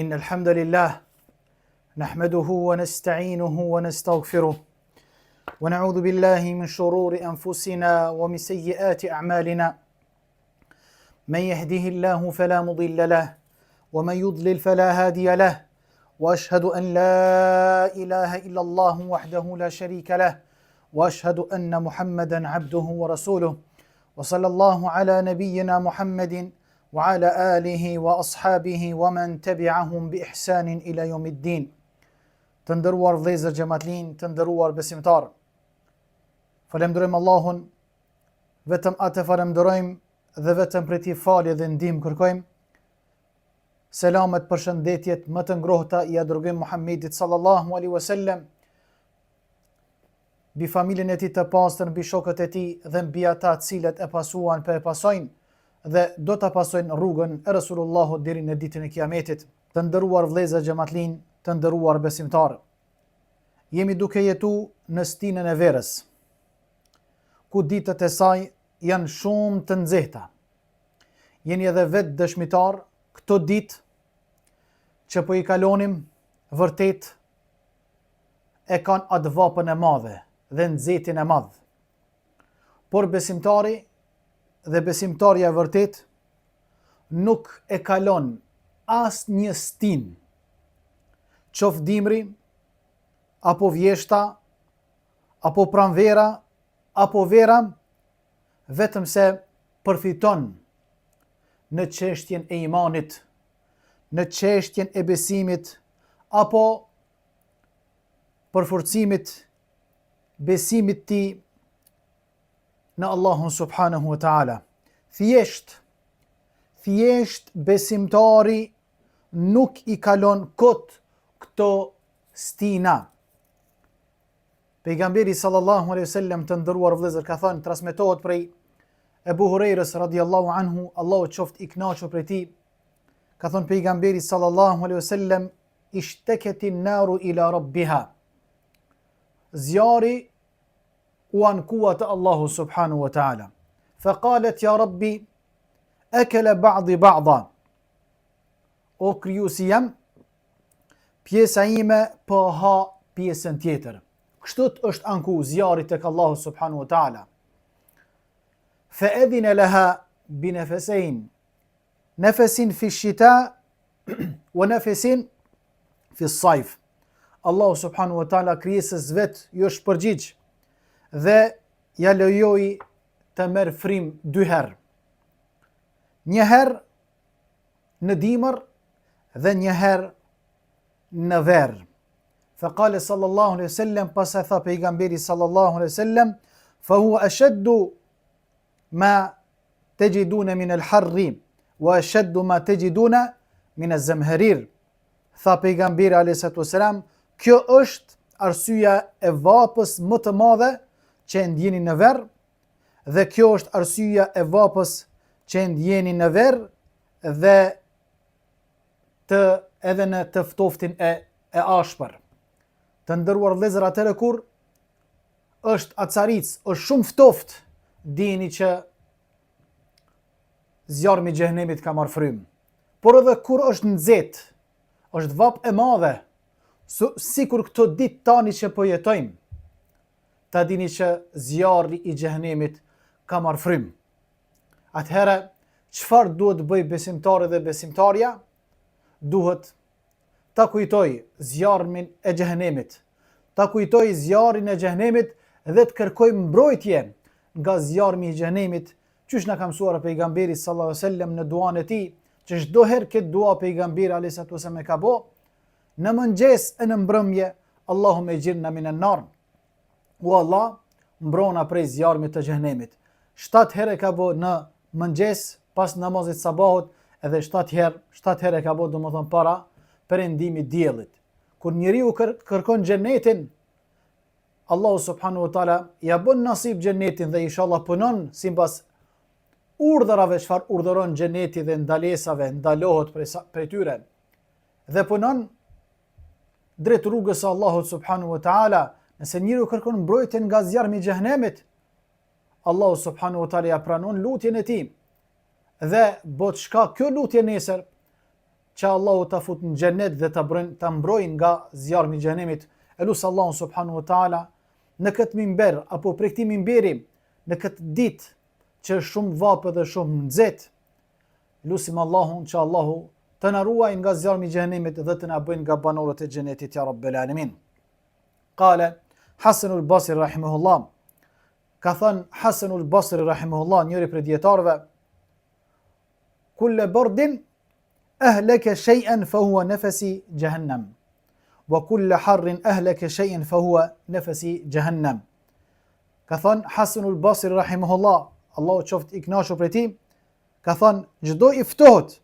إن الحمد لله نحمده ونستعينه ونستغفره ونعوذ بالله من شرور أنفسنا ومن سيئات أعمالنا من يهده الله فلا مضل له ومن يضلل فلا هادي له وأشهد أن لا إله إلا الله وحده لا شريك له وأشهد أن محمدا عبده ورسوله وصلى الله على نبينا محمد وعلى آله وأصحابه ومن تبعهم بإحسان إلى يوم الدين. Të nderuar vëllezër xhamatlin, të nderuar besimtar. Falenderojmë Allahun, vetëm atë falenderojmë dhe vetëm prej tij falje dhe ndihmë kërkojmë. Selamet, përshëndetjet më të ngrohta i dërgojmë Muhammedit sallallahu alaihi wasallam, mbi familjen e tij të pastër, mbi shokët e tij dhe mbi ata të cilët e pasuan e pasojnë dhe do ta pasojnë rrugën e Resulullahut deri në ditën e Kiametit. Të nderuar vëllezër xhamatlin, të nderuar besimtarë. Jemi duke jetuar në stinën e verës, ku ditët e saj janë shumë të nxehta. Jeni edhe vetë dëshmitar këto ditë që po i kalonim vërtet e kanë atë vapën e madhe dhe nxehtin e madh. Por besimtari dhe besimtarja vërtet nuk e kalon as një stinë, qof dimri, apo vjeshta, apo pranvera, apo vera, vetëm se përfiton në çështjen e imanit, në çështjen e besimit, apo përforcimit besimit ti në Allahun subhanahu wa ta'ala. Thjesht besimtari nuk i kalon kot këto stina. Pejgamberi sallallahu alaihi wasallam, të nderuar vëllezër, ka thënë, transmetohet prej Ebu Hurajrës radhiyallahu anhu, Allahu qoftë i kënaqur prej tij, ka thënë pejgamberi sallallahu alaihi wasallam, ishtaketin naru ila rabbiha. Zjari u ankua të Allahu subhanahu wa ta'ala. Faqalet ya rabbi akala ba'di ba'da. O krijuesi jam, pjesa ime po ha pjesën tjetër. Kështu është anku zjarri tek Allahu subhanahu wa ta'ala. Fa adhina laha bi nafasain. Nafasin fi shita wa nafasin fi sajf. Allahu subhanahu wa ta'ala krijesës vet ju është përgjigj dhe ja lejoi të merr frim dy herë. Një herë në dimër dhe një herë në verë. Faqale sallallahu alaihi wasallam, pas e tha pejgamberi sallallahu alaihi wasallam, fa huwa ashaddu ma tajiduna min al-harri wa ashaddu ma tajiduna min az-zamharir. Tha pejgamberi alaihi salatu wasalam, kjo është arsyeja e vapës më të madhe që e ndjeni në verë, dhe kjo është arsyeja e vapës që e ndjeni në verë dhe edhe në të ftoftin e ashpër. Të nderuar vëllezër, atëherë kur është acaric, është shumë ftoft, dini që zjarmi i xhenemit ka marrë frym. Por edhe kur është nxehtë, është vapë e madhe, sikur këto ditë tani që po jetojmë, ta dini që zjarri i xhenemit ka marrë frym. Atëherë, çfarë duhet të bëj besimtari dhe besimtarja? Duhet ta kujtoj zjarmin e xhenemit, ta kujtoj zjarrin e xhenemit dhe të kërkoj mbrojtje nga zjarmi i xhenemit, çish na ka mësuar pejgamberi sallallahu alaihi wasallam në duan e tij, që çdo herë këtë dua pejgamberi alaihi wasallam e ka bë, në mëngjes e në mbrëmje, Allahumma ejirna minan nar. O Allah, mbrona prej zjarmit të xhenemit. 7 herë ka bë në mëngjes pas namazit sabahut, edhe 7 herë ka bë domethënë para perëndimit diellit. Kur njeriu kërkon xhenetin, Allahu subhanahu wa taala ja bën nasib xhenetin dhe inshallah punon sipas urdhërave çfarë urdhëron xheneti dhe ndalesave, ndalohet prej tyre. Dhe punon drejt rrugës së Allahut subhanahu wa taala. Nëse njeriu kërkon mbrojtjen nga zjarmi i xhenemit, Allahu subhanahu wa taala ja pranon lutjen e tij. Dhe bot shka kjo lutje nesër, që Allahu ta fut në xhenet dhe ta mbrojë nga zjarmi i xhenemit. Elusë Allahun subhanahu wa taala në këtë mimber apo prej këtij mimberi në këtë ditë që është shumë vapë dhe shumë nxehtë, lusim Allahun që Allahu të na ruaj nga zjarmi i xhenemit dhe të na bëjë nga banorët e xhenetit ya rabbel alamin. Qala Hasanul Basri rahimahullah, ka thënë Hasanul Basri rahimahullah, njëri prej dietarëve, kulle bardin ahlaka shay'an fa huwa nafsi jahannam wa kulle harrin ahlaka shay'an fa huwa nafsi jahannam. Ka thënë Hasanul Basri rahimahullah, Allahu qoftë i kënaqur prej tij, ka thënë çdo i ftohtë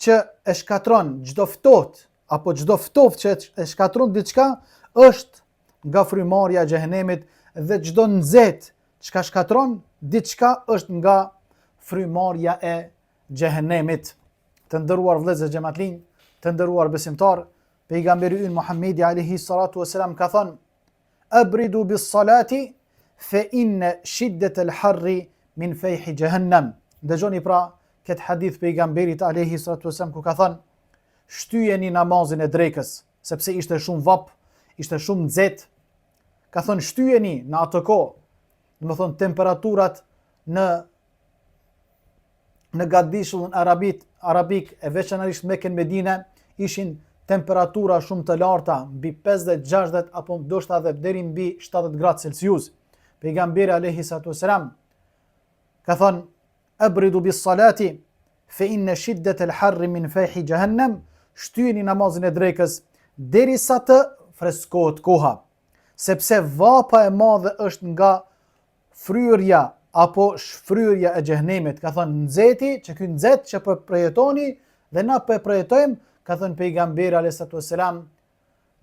që e shkatron, çdo ftohtë apo çdo ftoftë që e shkatron diçka është nga frymarrja e xhehenemit, dhe çdo nxehtë çka shkatron diçka është nga frymarrja e xhehenemit. Të nderuar vëllezër xhamatlin, të nderuar besimtar, pejgamberi ynë Muhamedi alayhi salatu wasalam ka thënë: "Abridu bis salati fa inna shiddat al harri min fayhi jahannam." Dëgjoni pra këtë hadith pejgamberit alayhi salatu wasalam ku ka thënë: "Shtyjeni namazin e drekës, sepse ishte shumë vap, ishte shumë nxehtë." Ka thënë shtyjeni në atë kohë, do të thonë temperaturat në gatishtullin arabik e veçanërisht Mekën Medinë ishin temperatura shumë të larta, mbi 50, 60 apo ndoshta edhe deri mbi 70 gradë Celsius. Pejgamberi alayhi salatu wasalam ka thënë: "Abridu bis salati fa inna shiddat al harri min fayhi jahannam." Shtyjeni namazin e drekës derisa të freskohet koha, sepse vapa e madhe është nga fryrja apo shfryrja e xhehenemit. Ka thënë nxehti, që ky nxehtë që po përjetoni dhe na po përjetojmë, ka thënë pejgamberi alayhi salatu wasalam,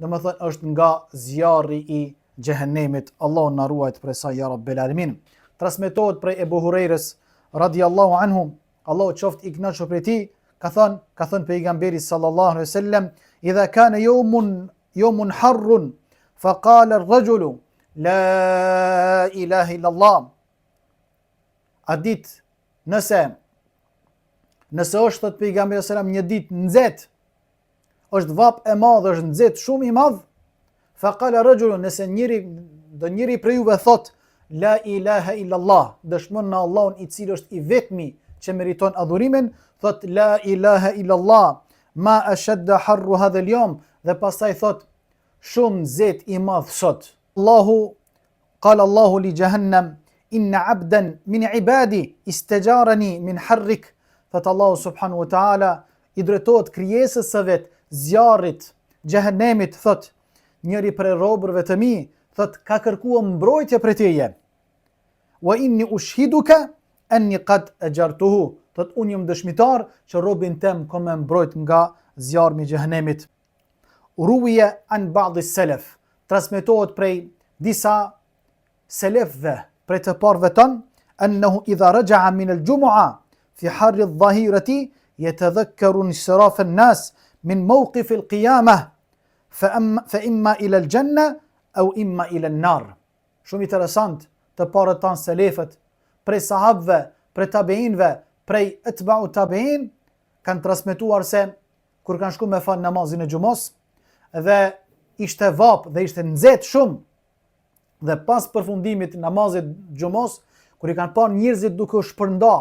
domethënë është nga zjarri i xhehenemit. Allahu na ruajt prej saj ya rabbel alamin. Transmetohet prej Ebu Hurajres radhiyallahu anhu, Allahu qoftë i kënaqur prej tij, ka thënë pejgamberi sallallahu alaihi wasallam: "Idha kana yawmun harrun فقال الرجل لا إله إلا الله." A ditë nëse është thot pejgamberi sallam një ditë nxehtë, është vap e madh, është nxehtë shumë i madh, فقال الرجل, nëse njëri prej juve thot la ilaha illa Allah, dëshmon në Allahun i cili është i vetmi që meriton adhurimin, thot la ilaha illa Allah ma ashadda harru hadha al-yawm, dhe pastaj thot shumë nxehtë i madh sot. Qala Allahu li jahannam inna abdan min ibadi istajarani min harrik. Thot Allahu subhanahu wa taala i drejtohet krijesës së vet, zjarrit, xhehenemit, thot njëri prej robërve të mi, thot ka kërkuar mbrojtje prej teje. Wa inni ushhiduka anni qad ajartuhu. Thot unë jam dëshmitar që robin tem ka më mbrojt nga zjarmi i xhehenemit. Ruwiya an ba'd as-salaf, transmetohet prej disa selefëve, prej të parëve tanë, annahu idha raja'a min al-jumu'a fi harri adh-dhahirati yatadhakkaru insiraf an-nas min mawqif al-qiyamah fa imma ila al-janna aw imma ila an-nar. Shumë interesant, të parët tanë selefët, prej sahabëve, prej tabeinëve, prej etba'u tabein, kanë transmetuar se kur kanë shku me fal namazin e xumos dhe ishte vap dhe ishte nxehtë shumë, dhe pas përfundimit namazit xumos, kur i kanë parë njerëzit duke u shpërnda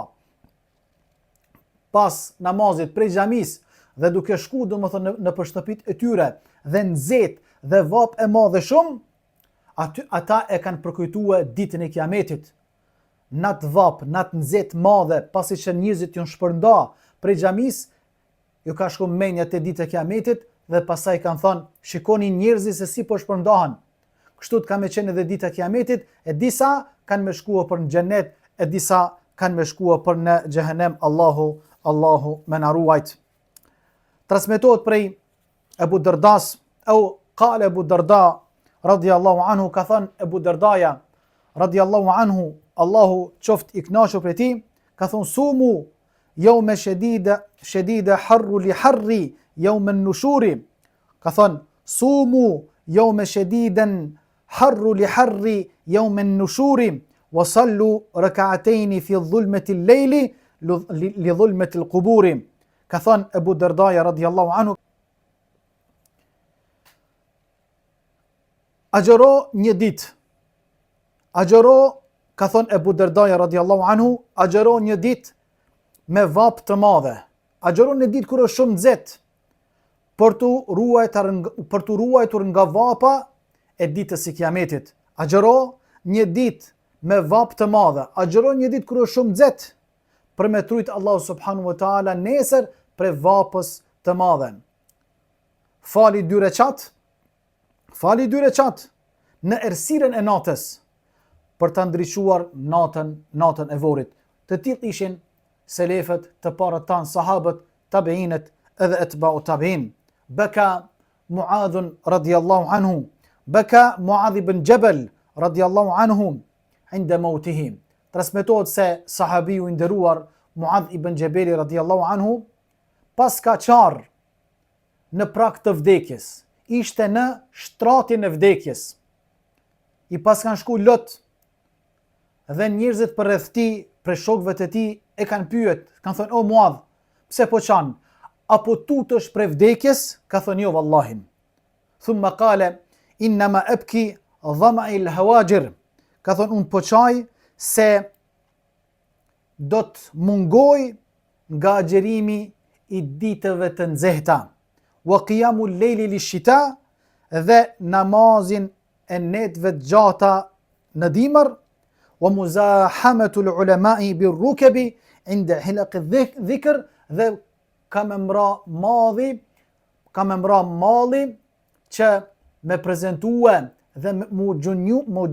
pas namazit prej xhamis dhe duke shku domethënë në shtëpitë e tyre dhe nxehtë dhe vap e madhe shumë, ata e kanë përkujtuar ditën e Kiametit. Natë vap, natë nxehtë madhe, pasi që njerëzit janë shpërnda prej xhamis, ju ka shku menja te ditë e Kiametit dhe pasaj kanë thënë, shikoni njerëzit se si po shpërndahen. Kështu të ka me qenë edhe dita e Kiametit, e disa kanë me shkuar për në xhenet, e disa kanë me shkuar për në xhehenem. Allahu me na ruajt. Transmetohet prej Ebu Dardas, au qala Ebu Darda radhiyallahu anhu, ka thënë Ebu Dardaja radhiyallahu anhu, Allahu qoftë i kënaqur prej tij, ka thënë sumu yawma shadida harru li harri yawma an-nushuri. Ka thënë sumu yawma shadidan harru li harri yawma an-nushuri wa sallu rak'atayn fi dhulmati al-layli li dhulmati al-quburi. Ka thënë Ebu Derdaja radiallahu anhu, agjëro një ditë. Agjëro, ka thënë Ebu Derdaja radiallahu anhu, agjëro një ditë me vap të madhe. Agjëro një ditë kur është shumë nxehtë, për të ruajtur nga vapa e ditës së Kiametit. Agjëro një ditë me vap të madhe. Agjëro një ditë kur është shumë nxehtë, për me trujt Allahu subhanahu wa taala nesër për vapës të madhe. Fali 2 reqat në errësirën e natës për të ndriçuar natën e vorit. Të tillë ishin selefët të parët tanë, sahabët, tabiinët edhe etba'u tabiin. Baka Muadh radiyallahu anhu, baka Muadh ibn Jabal radiyallahu anhu inda mautihi. Transmetohet se sahabiu i nderuar Muadh ibn Jabali radiyallahu anhu pas ka qarë në prag të vdekjes, ishte në shtratin e vdekjes. I pas kanë shku lot dhe njerëzit për rreth tij, për shokëve të tij e kanë pyet, kanë thënë: "O Muadh, pse po qanë? Apo tutesh për vdekjes?" Ka thënë: "Jo vallahin." Thumma qala: "Innama abki dhama'i al-hawajir." Ka thënë: "Unë po qaj se do të mungoj nga agjerimi i ditëve të nxehta. Wa qiyamul lejli lish-shita, dhe namazin e netëve të gjata në dimër. Wa muzahamatul ulama'i bir-rukabi inda hilaq adh-dhikr, dhe ka me mra malli që me prezentue dhe mu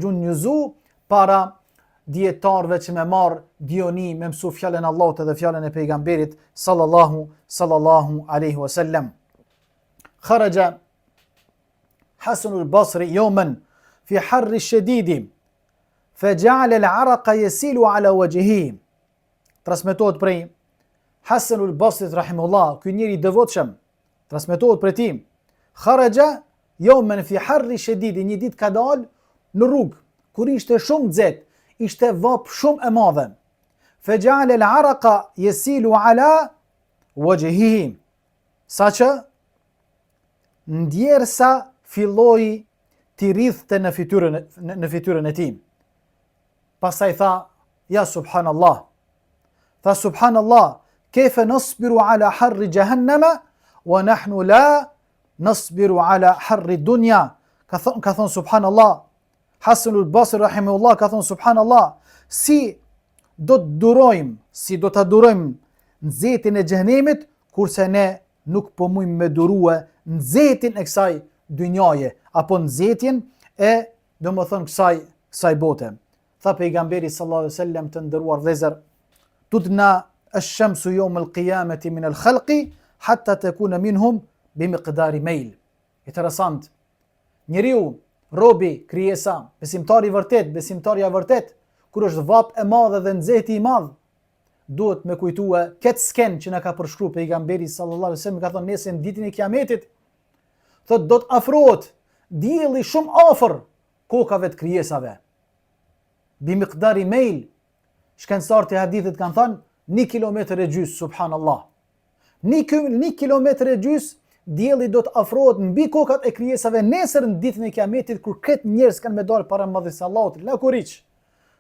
gjunjuzu para dietarëve që me marë dioni, me mësu fjallën Allahut edhe fjallën e pejgamberit sallallahu alaihi wasallam. Kharaja Hasan al-Basri yawman fi harri shadidi faja'ala al-araqa yasilu ala wajhihi. Transmetohet prej Hasan al-Basri rahimahullah, ky njeri i devotshëm, transmetohet prej tij. Kharaja yawman fi harri shadidi, një ditë ka dalë në rrugë kur ishte shumë nxehtë, ishte vap shumë e madhe. Faja'ala al-araqa yasilu ala wajhihi, saqë ndjersa filloi t'i rrithte në fytyrën e tij. Pastaj tha: "Ja subhanallah." Tha: "Subhanallah, kayfa nasbiru ala harri jahannama wa nahnu la nasbiru ala harri dunya." Ka thon subhanallah. Hasan al-Basri rahimahullah ka thon subhanallah, si do të durojmë, si do ta durojmë nxehtin e xhenemit, kurse ne nuk po mujmë me durue nxehtin e kësaj dynjaje, apo nxehtin e domethën kësaj bote. Tha pejgamberi sallallahu alaihi wasallam, të nderuar vëllezër: "Tudna ash-shamsu yawm al-qiyamati min al-khalqi hatta takuna minhum bimiqdari mail." Interesant. Njeriu, robi, krijesa, besimtari i vërtet, besimtarja e vërtet, kur është vap e madhe dhe nxehti i madh, duhet me kujtue këtë sken që na ka përshkruar pejgamberi sallallahu alaihi wasallam, ka thënë nesër ditën e Kiametit, thotë do të afrohet dielli shumë afër kokave të krijesave. Bimiqdari mail, shkencëtarët e hadithit kanë thënë 1 kilometër e gjys, subhanallah. 1 kilometër e gjys dielli do të afrohet mbi kokat e krijesave nesër në ditën e Kiametit, kur këtë njerëz kanë me dalë para madhërisë së Allahut, la kuriç.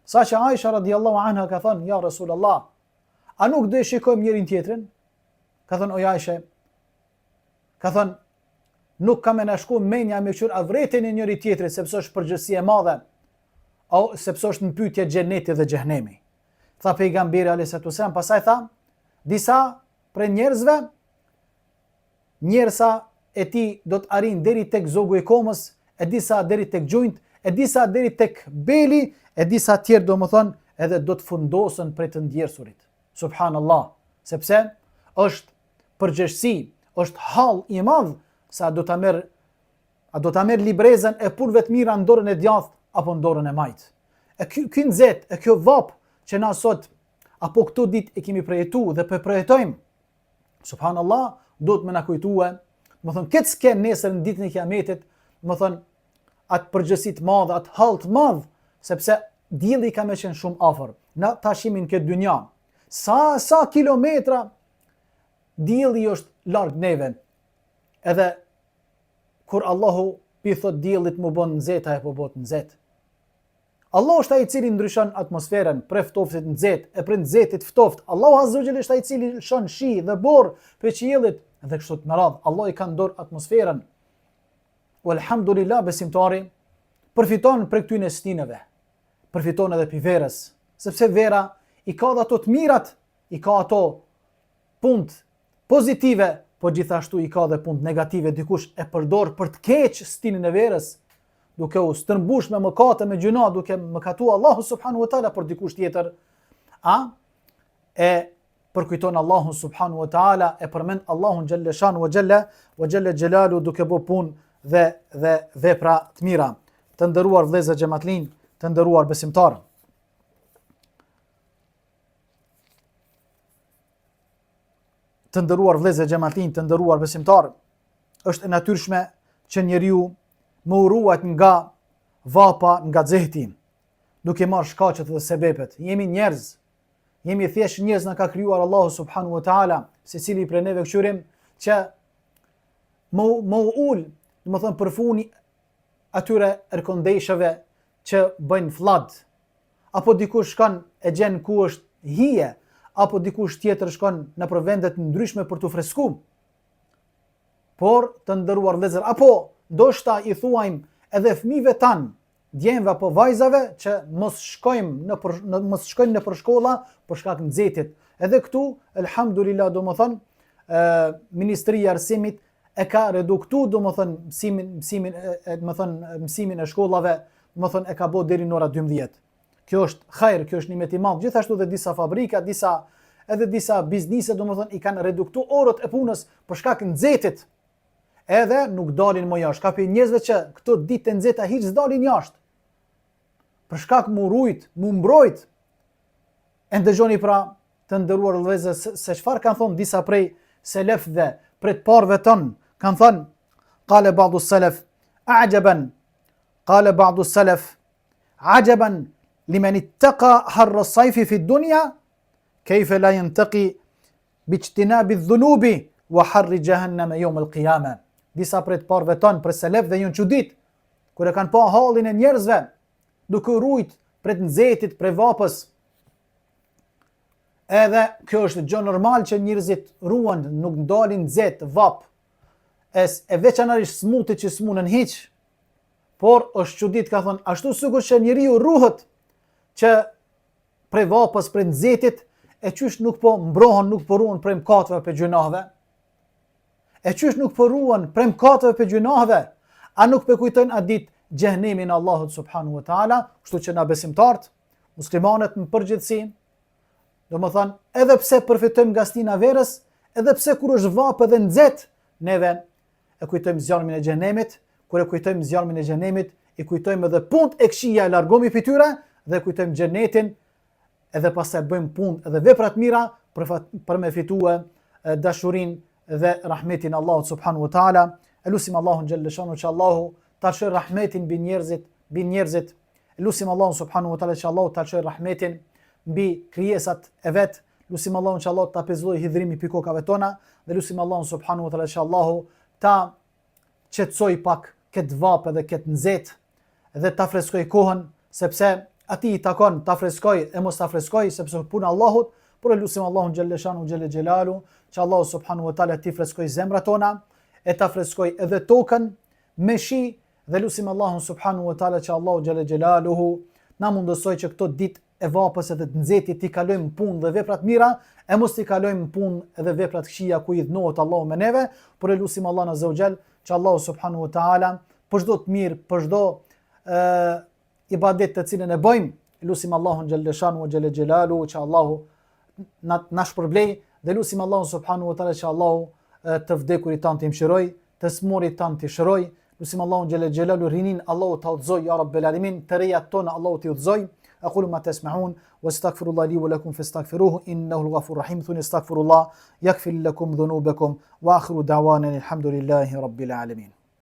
Saqë Aisha radiallahu anha ka thënë: "Ja Rasulullah, a nuk do e shikojmë njërin tjetrin?" Ka thënë: "O Aisha, ka thënë, nuk ka me na shku menja me qyr avretin e njëri tjetrit, sepse është përgjësi e madhe, sepse është në pyetje xheneti dhe xhehenemi." Tha pejgamberi alayhis salam, pastaj tha: "Disa prej njerësa e ti do të arrin deri tek zogu i komës, e disa deri tek gjunjt, e disa deri tek beli, e disa tjerë domethën edhe do të fundosen prej të ndjersurit." Subhanallah, sepse është përgjegjësi, është hall i madh sa do ta merr librezën e punëve të mira në dorën e djathtë apo në dorën e majt. E ky nxet, e kjo vap që na sot apo këto ditë e kemi përjetuar dhe po përjetojmë. Subhanallah, do të më na kujtue, domethën këtë s'ke nesër në ditën e Kiametit, domethën atë përgjësi të madh, atë hall të madh, sepse dielli ka më qenë shumë afër. Na tashimin këtë dynja. Sa kilometra dielli është larg neve. Edhe kur Allahu pi thot diellit më bën nxehtë apo bëhet nxehtë. Allahu është ai i cili ndryshon atmosferën prej ftoftit nxehtë e prej nxehtit ftoft. Allahu Azza wa Jalla është ai i cili lëshon shi dhe borë prej qiellit dhe kështu me radhë. Allah i ka në dorë atmosferën. Walhamdulillah, besimtari përfiton prej këtyre stinëve. Përfiton edhe pi verës, sepse vera i ka ato të mirat, i ka ato punë pozitive, po gjithashtu i ka dhe punë negative. Dikush e përdor për të keq stinën e verës, duke u stërmbush me mëkate, me gjuna, duke mëkatu Allahu subhanahu wa taala për dikush tjetër, e përkujton Allahun subhanahu wa taala, e përmend Allahun xhalla shanu wa xhalla xhelalu duke bë punë dhe vepra të mira. Të nderuar vëllezër xhamatlin, të nderuar besimtarë. Të nderuar vëllezër xhamatlin, të nderuar besimtarë, është e natyrshme që njeriu më uruat nga vapa, nga xehti, duke marrë shkaqet dhe sebepet. Jemi njerëz, jemi thjesht njerëz, na ka krijuar Allahu subhanahu wa taala, secili prej neve këshirim që më ul, domethënë përfuni atyre erkondeshave që bëjnë fllad, apo dikush shkon e gjen ku është hije, apo dikush tjetër shkon në vende të ndryshme për të freskuar. Por të nderuar vëllezër, apo ndoshta i thuajmë edhe fëmijëve tan, djemve apo vajzave që mos shkojnë në shkolla për shkak të nxehtit. Edhe këtu, elhamdulillah, domethënë Ministria e Arsimit e ka reduktuar domethënë mësimin e shkollave, domethënë e ka bërë deri në ora 12. Kjo është hajër, kjo është nimet i madh. Gjithashtu edhe disa fabrika, disa biznise domethënë i kanë reduktuar orët e punës për shkak të nxehtit. Edhe nuk dalin më jashtë. Ka njerëzve që këto ditë të nxehta hiç s'dalin jashtë. Për shkak mu rujt, mu mbrojt. E ndëgjoni pra, të nderuar vëllezër, se çfarë kanë thonë disa prej selefëve, prej të parëve tonë, kanë thënë, qale ba'du salaf, ajaban liman ittaqa harra as-sayfi fi ad-dunya, kayfa la yantaqi bi'ijtinabi adh-dhunubi wa harri jahannama yawm al-qiyamah. Disa prej të parëve tonë, prej selefëve, janë çudit kur e kanë pa hallin e njerëzve duke rujt prej të nxehtit, prej vapës. Edhe kjo është gjë normal që njerëzit ruan, nuk ndalin nxehtë, vap. E veçanërisht smutit që smunën hiç. Por është çudit, ka thonë, ashtu sikur që njeriu ruhet që prej vapës, prej nxehtit, e qysh nuk po mbrohen, nuk po ruan prej mëkateve për gjunaheve. E qysh nuk po ruan prej mëkateve për gjunaheve, a nuk po kujtojnë atë ditë xhehenemin e Allahut subhanahu wa taala, kështu që na besimtarët, muslimanët në përgjithësi, domethënë, edhe pse përfitojmë nga stina verës, edhe pse kur është vapë dhe nxehtë, neve e kujtojmë zjarmin e xhenemit. Kur e kujtojmë zjarmin e xhenemit, i kujtojmë edhe punët e këqija, e largohemi prej tyre dhe kujtojmë xhenetin, edhe pastaj bëjmë punë edhe vepra të mira për me fituar dashurinë dhe rahmetin Allahut subhanahu wa taala. Elusim Allahun xhalla shanu që Allahu ta çojë rahmetin mbi njerëzit. Elusim Allahun subhanahu wa taala që Allahu ta çojë rahmetin mbi krijesat e vet. Lusim Allahun që Allahu ta pezllojë hidhrimin mbi kokave tona dhe lusim Allahun subhanahu wa taala që Allahu ta qetësoj pak këtë vapë dhe këtë nxehtë dhe ta freskoj kohën, sepse atij i takon ta freskoj e mos ta freskoj, sepse puna Allahut. Por lusim Allahun xhalla shanu xhalla xhelalu që Allahu subhanahu wa taala ti freskoj zemrat tona e ta freskoj edhe tokën me shi, dhe lusim Allahun subhanahu wa taala që Allahu xhalla xhelaluhu na mundësoj që këto ditë e vapës edhe të nxehtit ti kalojmë punë dhe vepra të mira, e mos ti kalojmë punë edhe vepra të këqija ku i dhënohet Allahu me neve. Por lusim Allahun azza wa xal që Allahu subhanahu wa taala për çdo të mirë, për çdo ibadet të cilën e bëjmë, lusim Allahun xhalla shanu xhalla xhelalu që Allahu na shpërblej, dhe lusim Allahun subhanahu wa taala që Allahu të vdekurit tan të mëshiroj, të smurit tan të shëroj. Lusim Allahun xhalla xhelalu rinin Allahu ta udhzoj ya rabbel alamin, të rejat tona Allahu të udhzoj. أقول ما تسمعون واستغفر الله لي ولكم فاستغفروه إنه الغفور الرحيم. ثم استغفر الله يغفر لكم ذنوبكم وآخر دعوانا الحمد لله رب العالمين.